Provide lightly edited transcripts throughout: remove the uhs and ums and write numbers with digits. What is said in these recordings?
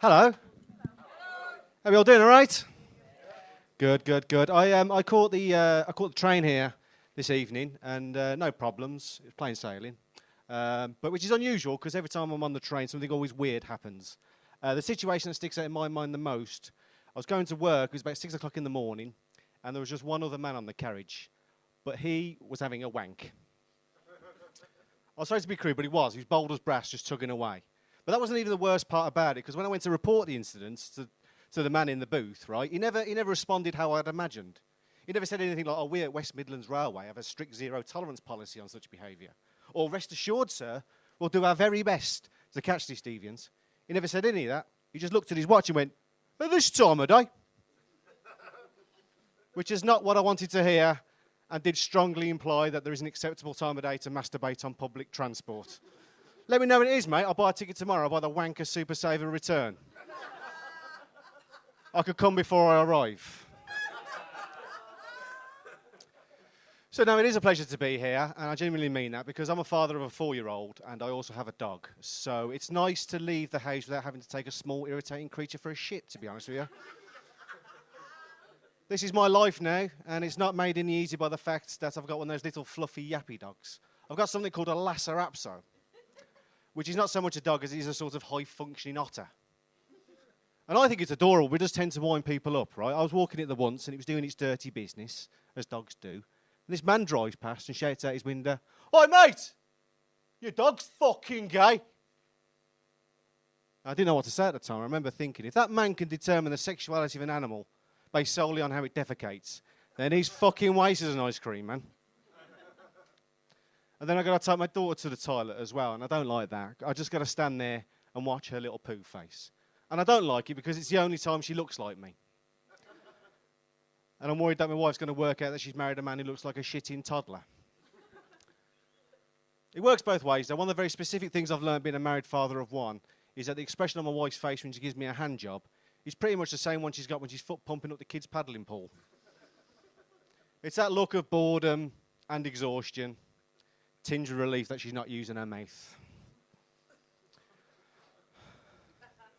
Hello. How are you all doing? All right? Good. I caught the train here this evening, and no problems. It was plain sailing, but which is unusual because every time I'm on the train, something always weird happens. The situation that sticks out in my mind the most: I was going to work. It was about 6 o'clock in the morning, and there was just one other man on the carriage, but he was having a wank. I was sorry to be crude, but he was. He was bold as brass, just tugging away. But that wasn't even the worst part about it, because when I went to report the incident to the man in the booth, right, he never responded how I'd imagined. He never said anything like, "Oh, we at West Midlands Railway have a strict zero tolerance policy on such behaviour," or "Rest assured, sir, we'll do our very best to catch these deviants." He never said any of that. He just looked at his watch and went, "At this time of day," which is not what I wanted to hear, and did strongly imply that there is an acceptable time of day to masturbate on public transport. Let me know when it is, mate. I'll buy a ticket tomorrow. I'll buy the Wanker Super Saver return. I could come before I arrive. So no, it is a pleasure to be here, and I genuinely mean that, because I'm a father of a 4-year-old, and I also have a dog. So it's nice to leave the house without having to take a small, irritating creature for a shit, to be honest with you. This is my life now, and it's not made any easier by the fact that I've got one of those little fluffy yappy dogs. I've got something called a Lhasa Apso, which is not so much a dog as it is a sort of high-functioning otter. And I think it's adorable, but it does tend to wind people up, right? I was walking it the once, and it was doing its dirty business, as dogs do. And this man drives past and shouts out his window, "Oi, mate! Your dog's fucking gay!" I didn't know what to say at the time. I remember thinking, if that man can determine the sexuality of an animal based solely on how it defecates, then he's fucking wasted as an ice cream, man. And then I got to take my daughter to the toilet as well, and I don't like that. I just got to stand there and watch her little poo face. And I don't like it because it's the only time she looks like me. And I'm worried that my wife's going to work out that she's married a man who looks like a shitting toddler. It works both ways, though. One of the very specific things I've learned being a married father of one is that the expression on my wife's face when she gives me a hand job is pretty much the same one she's got when she's foot pumping up the kids' paddling pool. It's that look of boredom and exhaustion, tinge of relief that she's not using her mouth.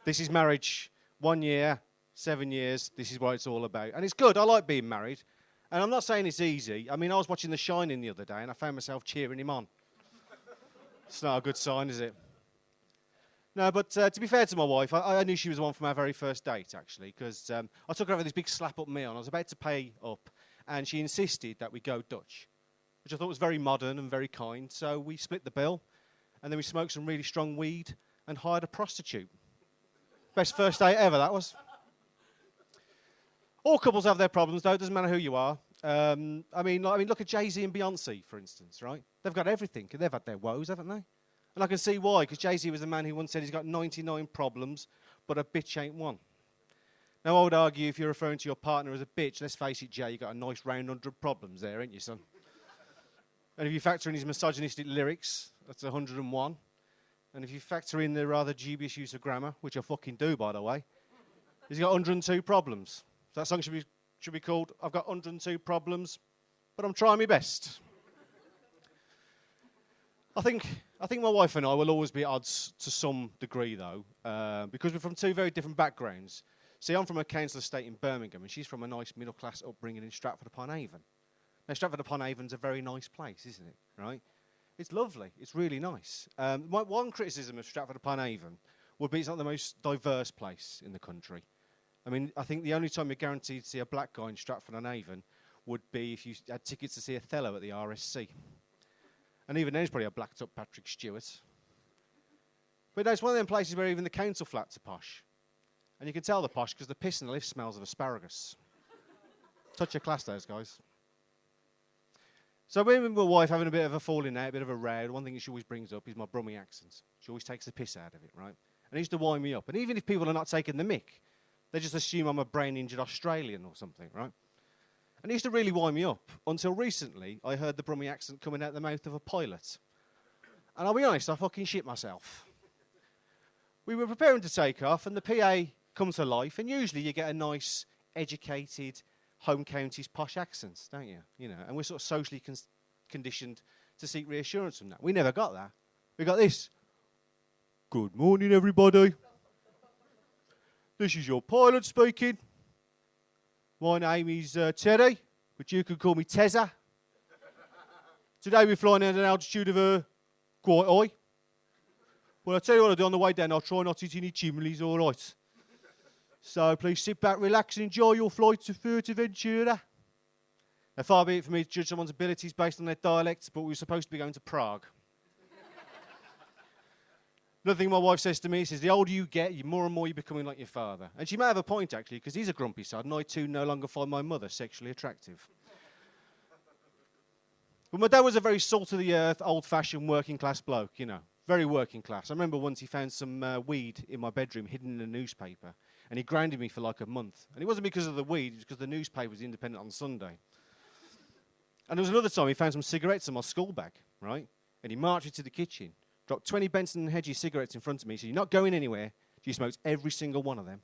This is marriage, 1 year, 7 years. This is what it's all about. And it's good. I like being married. And I'm not saying it's easy. I mean, I was watching The Shining the other day, and I found myself cheering him on. It's not a good sign, is it? No, but to be fair to my wife, I knew she was the one from our very first date, actually, because I took her over this big slap-up meal, and I was about to pay up, and she insisted that we go Dutch, which I thought was very modern and very kind. So we split the bill, and then we smoked some really strong weed and hired a prostitute. Best first date ever, that was. All couples have their problems, though. It doesn't matter who you are. I mean, look at Jay-Z and Beyonce, for instance, right? They've got everything. They've had their woes, haven't they? And I can see why, because Jay-Z was the man who once said he's got 99 problems, but a bitch ain't one. Now, I would argue if you're referring to your partner as a bitch, let's face it, Jay, you've got a nice round 100 problems there, ain't you, son? And if you factor in his misogynistic lyrics, that's 101. And if you factor in the rather dubious use of grammar, which I fucking do, by the way, he's got 102 problems. So that song should be called "I've Got 102 Problems, but I'm trying my best." I think my wife and I will always be at odds to some degree, though, because we're from two very different backgrounds. See, I'm from a council estate in Birmingham, and she's from a nice middle-class upbringing in Stratford-upon-Avon. Now, Stratford-upon-Avon's a very nice place, isn't it, right? It's lovely. It's really nice. One criticism of Stratford-upon-Avon would be it's not the most diverse place in the country. I mean, I think the only time you're guaranteed to see a black guy in Stratford-on-Avon would be if you had tickets to see Othello at the RSC. And even then, he's probably a blacked-up Patrick Stewart. But no, it's one of them places where even the council flats are posh. And you can tell they're posh because the piss in the lift smells of asparagus. Touch your class, those guys. So me and my wife having a bit of a falling out, a bit of a row, one thing that she always brings up is my Brummie accent. She always takes the piss out of it, right? And it used to wind me up. And even if people are not taking the mick, they just assume I'm a brain-injured Australian or something, right? And it used to really wind me up until recently I heard the Brummie accent coming out the mouth of a pilot. And I'll be honest, I fucking shit myself. We were preparing to take off, and the PA comes to life, and usually you get a nice, educated, home counties posh accents, don't you? You know, and we're sort of socially conditioned to seek reassurance from that. We never got that. We got this. "Good morning, everybody. This is your pilot speaking. My name is Terry, but you can call me Tezza. Today we're flying at an altitude of quite high. Well, I'll tell you what I'll do on the way down. I'll try not to hit any chimneys, all right. So please sit back, relax, and enjoy your flight to Fuerteventura. Now, far be it for me to judge someone's abilities based on their dialect, but we were supposed to be going to Prague. Another thing my wife says to me, says, the older you get, the more and more you're becoming like your father. And she may have a point, actually, because he's a grumpy sod, and I, too, no longer find my mother sexually attractive. But my dad was a very salt-of-the-earth, old-fashioned, working-class bloke, you know, very working class. I remember once he found some weed in my bedroom hidden in a newspaper, and he grounded me for like a month. And it wasn't because of the weed, it was because the newspaper was independent on Sunday. And there was another time he found some cigarettes in my school bag, right? And he marched me to the kitchen, dropped 20 Benson & Hedges cigarettes in front of me. He said, you're not going anywhere. She smoked every single one of them.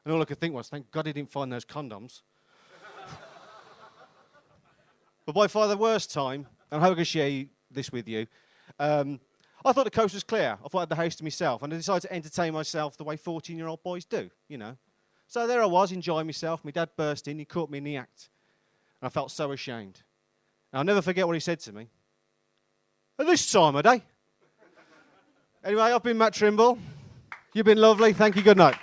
And all I could think was, thank God he didn't find those condoms. But by far the worst time, and I hope I can share this with you, I thought the coast was clear. I thought I had the house to myself. And I decided to entertain myself the way 14-year-old boys do, you know. So there I was, enjoying myself. My dad burst in. He caught me in the act. And I felt so ashamed. And I'll never forget what he said to me. At this time of day. Anyway, I've been Matt Trimble. You've been lovely. Thank you. Good night.